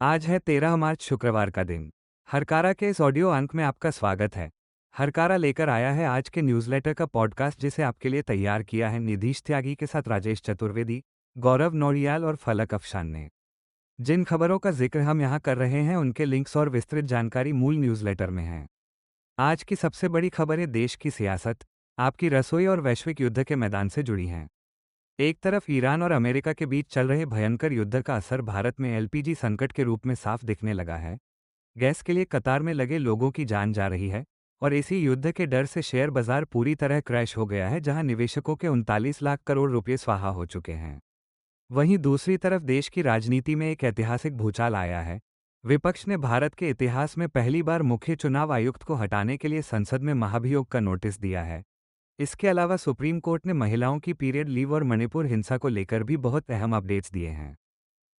आज है 13 मार्च, शुक्रवार का दिन। हरकारा के इस ऑडियो अंक में आपका स्वागत है। हरकारा लेकर आया है आज के न्यूज़लेटर का पॉडकास्ट, जिसे आपके लिए तैयार किया है निधीश त्यागी के साथ राजेश चतुर्वेदी, गौरव नौरियाल और फलक अफशान ने। जिन खबरों का जिक्र हम यहाँ कर रहे हैं उनके लिंक्स और विस्तृत जानकारी मूल न्यूज़लेटर में है। आज की सबसे बड़ी खबरें देश की सियासत, आपकी रसोई और वैश्विक युद्ध के मैदान से जुड़ी हैं। एक तरफ ईरान और अमेरिका के बीच चल रहे भयंकर युद्ध का असर भारत में एलपीजी संकट के रूप में साफ दिखने लगा है। गैस के लिए कतार में लगे लोगों की जान जा रही है, और इसी युद्ध के डर से शेयर बाजार पूरी तरह क्रैश हो गया है, जहां निवेशकों के 39 लाख करोड़ रुपए स्वाहा हो चुके हैं। वहीं दूसरी तरफ देश की राजनीति में एक ऐतिहासिक भूचाल आया है। विपक्ष ने भारत के इतिहास में पहली बार मुख्य चुनाव आयुक्त को हटाने के लिए संसद में महाभियोग का नोटिस दिया है। इसके अलावा सुप्रीम कोर्ट ने महिलाओं की पीरियड लीव और मणिपुर हिंसा को लेकर भी बहुत अहम अपडेट्स दिए हैं।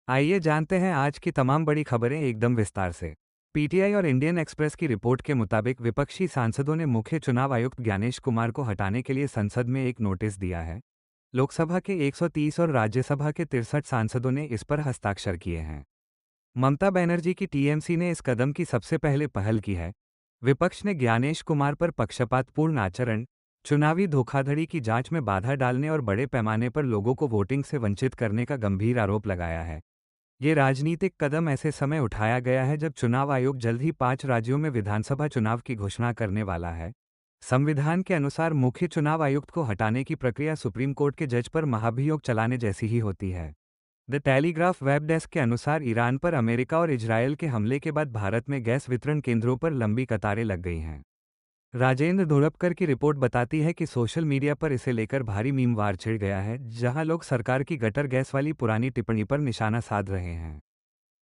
आइए जानते हैं आज की तमाम बड़ी खबरें एकदम विस्तार से। पीटीआई और इंडियन एक्सप्रेस की रिपोर्ट के मुताबिक विपक्षी सांसदों ने मुख्य चुनाव आयुक्त ज्ञानेश कुमार को हटाने के लिए संसद में एक नोटिस दिया है। लोकसभा के 130 और राज्यसभा के 63 सांसदों ने इस पर हस्ताक्षर किए हैं। ममता बनर्जी की टीएमसी ने इस कदम की सबसे पहले पहल की है। विपक्ष ने ज्ञानेश कुमार पर पक्षपातपूर्ण आचरण, चुनावी धोखाधड़ी की जांच में बाधा डालने और बड़े पैमाने पर लोगों को वोटिंग से वंचित करने का गंभीर आरोप लगाया है। ये राजनीतिक कदम ऐसे समय उठाया गया है जब चुनाव आयोग जल्द ही 5 राज्यों में विधानसभा चुनाव की घोषणा करने वाला है। संविधान के अनुसार मुख्य चुनाव आयुक्त को हटाने की प्रक्रिया सुप्रीम कोर्ट के जज पर महाभियोग चलाने जैसी ही होती है। द टेलीग्राफ वेब डेस्क के अनुसार ईरान पर अमेरिका और इजरायल के हमले के बाद भारत में गैस वितरण केंद्रों पर लंबी कतारें लग गई हैं। राजेंद्र धोड़पकर की रिपोर्ट बताती है कि सोशल मीडिया पर इसे लेकर भारी मीम वार छिड़ गया है, जहां लोग सरकार की गटर गैस वाली पुरानी टिप्पणी पर निशाना साध रहे हैं।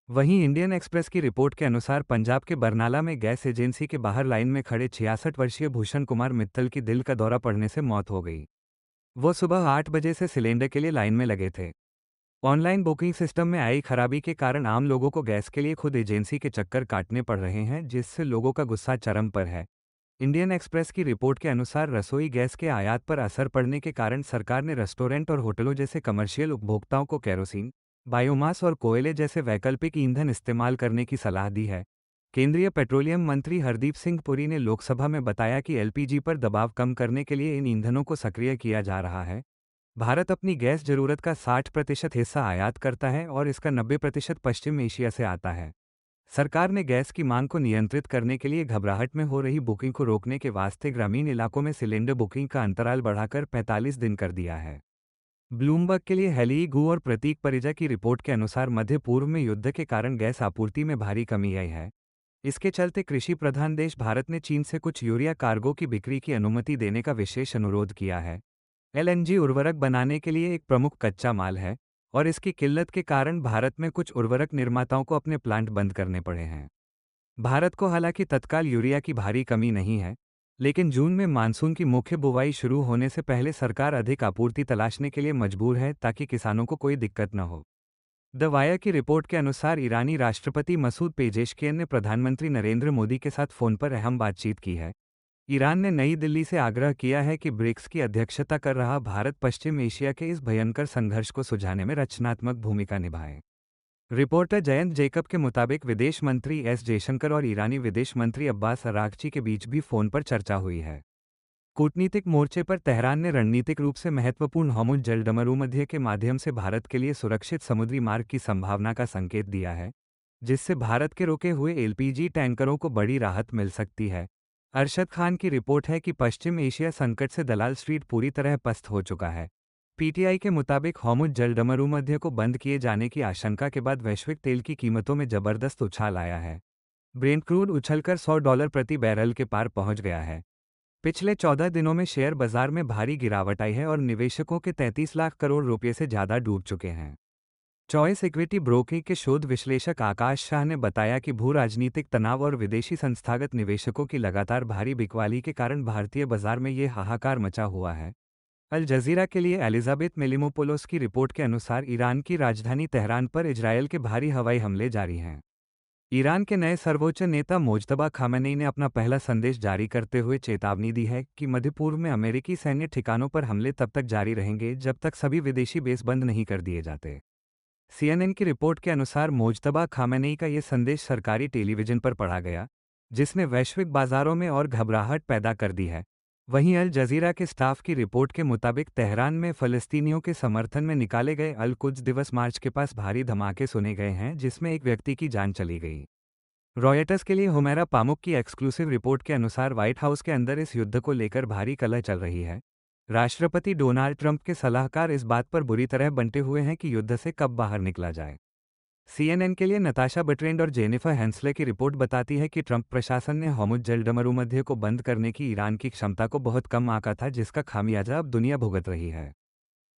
वहीं इंडियन एक्सप्रेस की रिपोर्ट के अनुसार पंजाब के बरनाला में गैस एजेंसी के बाहर लाइन में खड़े 66 वर्षीय भूषण कुमार मित्तल की दिल का दौरा पड़ने से मौत हो गई। वो सुबह 8 बजे से सिलेंडर के लिए लाइन में लगे थे। ऑनलाइन बुकिंग सिस्टम में आई खराबी के कारण आम लोगों को गैस के लिए खुद एजेंसी के चक्कर काटने पड़ रहे हैं, जिससे लोगों का गुस्सा चरम पर है। इंडियन एक्सप्रेस की रिपोर्ट के अनुसार रसोई गैस के आयात पर असर पड़ने के कारण सरकार ने रेस्टोरेंट और होटलों जैसे कमर्शियल उपभोक्ताओं को केरोसिन, बायोमास और कोयले जैसे वैकल्पिक ईंधन इस्तेमाल करने की सलाह दी है। केंद्रीय पेट्रोलियम मंत्री हरदीप सिंह पुरी ने लोकसभा में बताया कि एलपीजी पर दबाव कम करने के लिए इन ईंधनों को सक्रिय किया जा रहा है। भारत अपनी गैस जरूरत का 60% हिस्सा आयात करता है और इसका 90% पश्चिम एशिया से आता है। सरकार ने गैस की मांग को नियंत्रित करने के लिए घबराहट में हो रही बुकिंग को रोकने के वास्ते ग्रामीण इलाकों में सिलेंडर बुकिंग का अंतराल बढ़ाकर 45 दिन कर दिया है। ब्लूमबर्ग के लिए हेली गू और प्रतीक परिजा की रिपोर्ट के अनुसार मध्य पूर्व में युद्ध के कारण गैस आपूर्ति में भारी कमी आई है। इसके चलते कृषि प्रधान देश भारत ने चीन से कुछ यूरिया कार्गो की बिक्री की अनुमति देने का विशेष अनुरोध किया है। एलएनजी उर्वरक बनाने के लिए एक प्रमुख कच्चा माल है, और इसकी किल्लत के कारण भारत में कुछ उर्वरक निर्माताओं को अपने प्लांट बंद करने पड़े हैं। भारत को हालांकि तत्काल यूरिया की भारी कमी नहीं है, लेकिन जून में मानसून की मुख्य बुवाई शुरू होने से पहले सरकार अधिक आपूर्ति तलाशने के लिए मजबूर है, ताकि किसानों को कोई दिक्कत न हो। द वायर की रिपोर्ट के अनुसार ईरानी राष्ट्रपति मसूद पेजेशकियन ने प्रधानमंत्री नरेंद्र मोदी के साथ फोन पर अहम बातचीत की है। ईरान ने नई दिल्ली से आग्रह किया है कि ब्रिक्स की अध्यक्षता कर रहा भारत पश्चिम एशिया के इस भयंकर संघर्ष को सुलझाने में रचनात्मक भूमिका निभाए। रिपोर्टर जयंत जेकब के मुताबिक विदेश मंत्री एस जयशंकर और ईरानी विदेश मंत्री अब्बास अरागची के बीच भी फोन पर चर्चा हुई है। कूटनीतिक मोर्चे पर तेहरान ने रणनीतिक रूप से महत्वपूर्ण हॉर्मुज़ जलडमरूमध्य के माध्यम से भारत के लिए सुरक्षित समुद्री मार्ग की संभावना का संकेत दिया है, जिससे भारत के रुके हुए एलपीजी टैंकरों को बड़ी राहत मिल सकती है। अरशद खान की रिपोर्ट है कि पश्चिम एशिया संकट से दलाल स्ट्रीट पूरी तरह पस्त हो चुका है। पीटीआई के मुताबिक हॉर्मुज़ जलडमरूमध्य को बंद किए जाने की आशंका के बाद वैश्विक तेल की कीमतों में जबरदस्त उछाल आया है। ब्रेंट क्रूड उछलकर $100 प्रति बैरल के पार पहुंच गया है। पिछले 14 दिनों में शेयर बाजार में भारी गिरावट आई है और निवेशकों के 33 लाख करोड़ रुपये से ज़्यादा डूब चुके हैं। चॉइस इक्विटी ब्रोकिंग के शोध विश्लेषक आकाश शाह ने बताया कि भू राजनीतिक तनाव और विदेशी संस्थागत निवेशकों की लगातार भारी बिकवाली के कारण भारतीय बाजार में ये हाहाकार मचा हुआ है। अल जजीरा के लिए एलिजाबेथ मेलिमोपोलोस की रिपोर्ट के अनुसार ईरान की राजधानी तेहरान पर इजरायल के भारी हवाई हमले जारी हैं। ईरान के नए सर्वोच्च नेता मोज्तबा खामेनेई ने अपना पहला संदेश जारी करते हुए चेतावनी दी है कि मध्य पूर्व में अमेरिकी सैन्य ठिकानों पर हमले तब तक जारी रहेंगे जब तक सभी विदेशी बेस बंद नहीं कर दिए जाते। CNN की रिपोर्ट के अनुसार मोज्तबा खामेनेई का ये संदेश सरकारी टेलीविजन पर पढ़ा गया, जिसने वैश्विक बाजारों में और घबराहट पैदा कर दी है। वहीं अल जजीरा के स्टाफ की रिपोर्ट के मुताबिक तेहरान में फ़लस्तीनियों के समर्थन में निकाले गए अल कुद्स दिवस मार्च के पास भारी धमाके सुने गए हैं, जिसमें एक व्यक्ति की जान चली गई। रॉयटर्स के लिए हुमैरा पामुक की एक्सक्लूसिव रिपोर्ट के अनुसार व्हाइट हाउस के अंदर इस युद्ध को लेकर भारी कलह चल रही है। राष्ट्रपति डोनाल्ड ट्रंप के सलाहकार इस बात पर बुरी तरह बंटे हुए हैं कि युद्ध से कब बाहर निकला जाए। CNN के लिए नताशा बट्रेंड और जेनिफर हेंसले की रिपोर्ट बताती है कि ट्रंप प्रशासन ने होर्मुज़ जलडमरूमध्य को बंद करने की ईरान की क्षमता को बहुत कम आंका था, जिसका खामियाजा अब दुनिया भुगत रही है।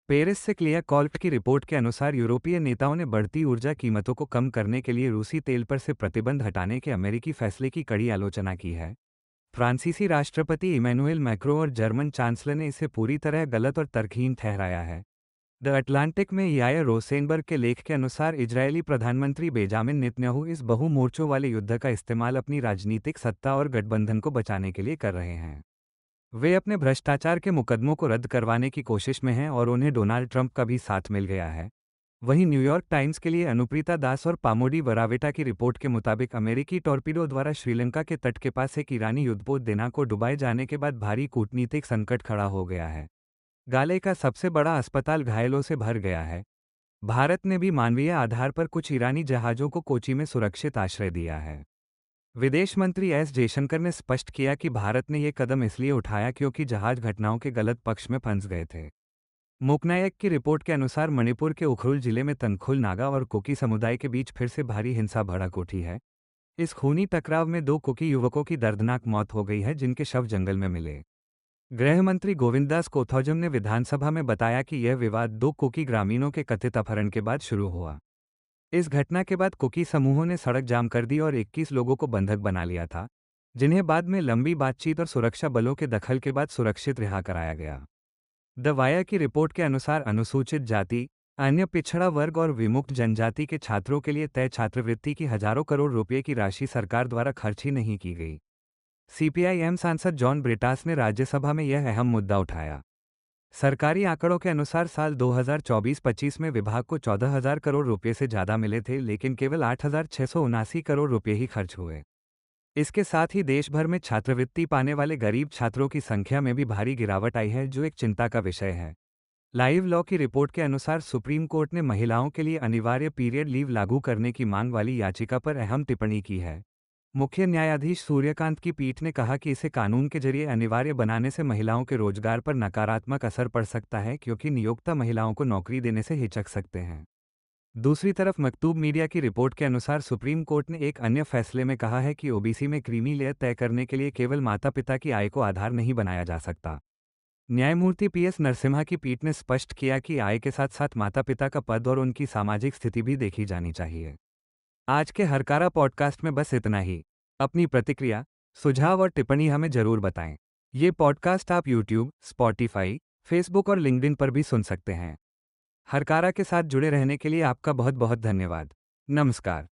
पेरिस से क्लियर कॉल्प की रिपोर्ट के अनुसार यूरोपीय नेताओं ने बढ़ती ऊर्जा कीमतों को कम करने के लिए रूसी तेल पर से प्रतिबंध हटाने के अमेरिकी फैसले की कड़ी आलोचना की है। फ्रांसीसी राष्ट्रपति इमैनुएल मैक्रों और जर्मन चांसलर ने इसे पूरी तरह गलत और तर्कहीन ठहराया है। द अटलांटिक में यायर रोसेनबर्ग के लेख के अनुसार इजरायली प्रधानमंत्री बेंजामिन नेतन्याहू इस बहु मोर्चों वाले युद्ध का इस्तेमाल अपनी राजनीतिक सत्ता और गठबंधन को बचाने के लिए कर रहे हैं। वे अपने भ्रष्टाचार के मुकदमों को रद्द करवाने की कोशिश में हैं और उन्हें डोनाल्ड ट्रंप का भी साथ मिल गया है। वहीं न्यूयॉर्क टाइम्स के लिए अनुप्रीता दास और पामोडी वरावेटा की रिपोर्ट के मुताबिक अमेरिकी टॉर्पीडो द्वारा श्रीलंका के तट के पास एक ईरानी युद्धपोत देना को डुबाए जाने के बाद भारी कूटनीतिक संकट खड़ा हो गया है। गाले का सबसे बड़ा अस्पताल घायलों से भर गया है। भारत ने भी मानवीय आधार पर कुछ ईरानी जहाज़ों को कोची में सुरक्षित आश्रय दिया है। विदेश मंत्री एस जयशंकर ने स्पष्ट किया कि भारत ने ये कदम इसलिए उठाया क्योंकि जहाज घटनाओं के गलत पक्ष में फंस गए थे। मूकनायक की रिपोर्ट के अनुसार मणिपुर के उखरुल जिले में तनखुल नागा और कुकी समुदाय के बीच फिर से भारी हिंसा भड़क उठी है। इस खूनी टकराव में 2 कुकी युवकों की दर्दनाक मौत हो गई है, जिनके शव जंगल में मिले। गृह मंत्री गोविंदास कोथौजम ने विधानसभा में बताया कि यह विवाद 2 कुकी ग्रामीणों के कथित अपहरण के बाद शुरू हुआ। इस घटना के बाद कुकी समूहों ने सड़क जाम कर दी और 21 लोगों को बंधक बना लिया था, जिन्हें बाद में लंबी बातचीत और सुरक्षा बलों के दखल के बाद सुरक्षित रिहा कराया गया। द वायर की रिपोर्ट के अनुसार अनुसूचित जाति, अन्य पिछड़ा वर्ग और विमुक्त जनजाति के छात्रों के लिए तय छात्रवृत्ति की हजारों करोड़ रुपये की राशि सरकार द्वारा खर्च ही नहीं की गई। CPIM सांसद जॉन ब्रिटास ने राज्यसभा में यह अहम मुद्दा उठाया। सरकारी आंकड़ों के अनुसार साल 2024-25 में विभाग को 14,000 करोड़ रुपये से ज़्यादा मिले थे, लेकिन केवल 8,679 करोड़ रुपये ही खर्च हुए। इसके साथ ही देश भर में छात्रवृत्ति पाने वाले गरीब छात्रों की संख्या में भी भारी गिरावट आई है, जो एक चिंता का विषय है। लाइव लॉ की रिपोर्ट के अनुसार सुप्रीम कोर्ट ने महिलाओं के लिए अनिवार्य पीरियड लीव लागू करने की मांग वाली याचिका पर अहम टिप्पणी की है। मुख्य न्यायाधीश सूर्यकांत की पीठ ने कहा कि इसे कानून के जरिए अनिवार्य बनाने से महिलाओं के रोजगार पर नकारात्मक असर पड़ सकता है, क्योंकि नियोक्ता महिलाओं को नौकरी देने से हिचक सकते हैं। दूसरी तरफ मकतूब मीडिया की रिपोर्ट के अनुसार सुप्रीम कोर्ट ने एक अन्य फैसले में कहा है कि ओबीसी में क्रीमी लेयर तय करने के लिए केवल माता पिता की आय को आधार नहीं बनाया जा सकता। न्यायमूर्ति PS नरसिम्हा की पीठ ने स्पष्ट किया कि आय के साथ साथ माता पिता का पद और उनकी सामाजिक स्थिति भी देखी जानी चाहिए। आज के हरकारा पॉडकास्ट में बस इतना ही। अपनी प्रतिक्रिया, सुझाव और टिप्पणी हमें जरूर बताएं। ये पॉडकास्ट आप यूट्यूब, स्पॉटिफाई, फेसबुक और लिंक्डइन पर भी सुन सकते हैं। हरकारा के साथ जुड़े रहने के लिए आपका बहुत बहुत धन्यवाद। नमस्कार।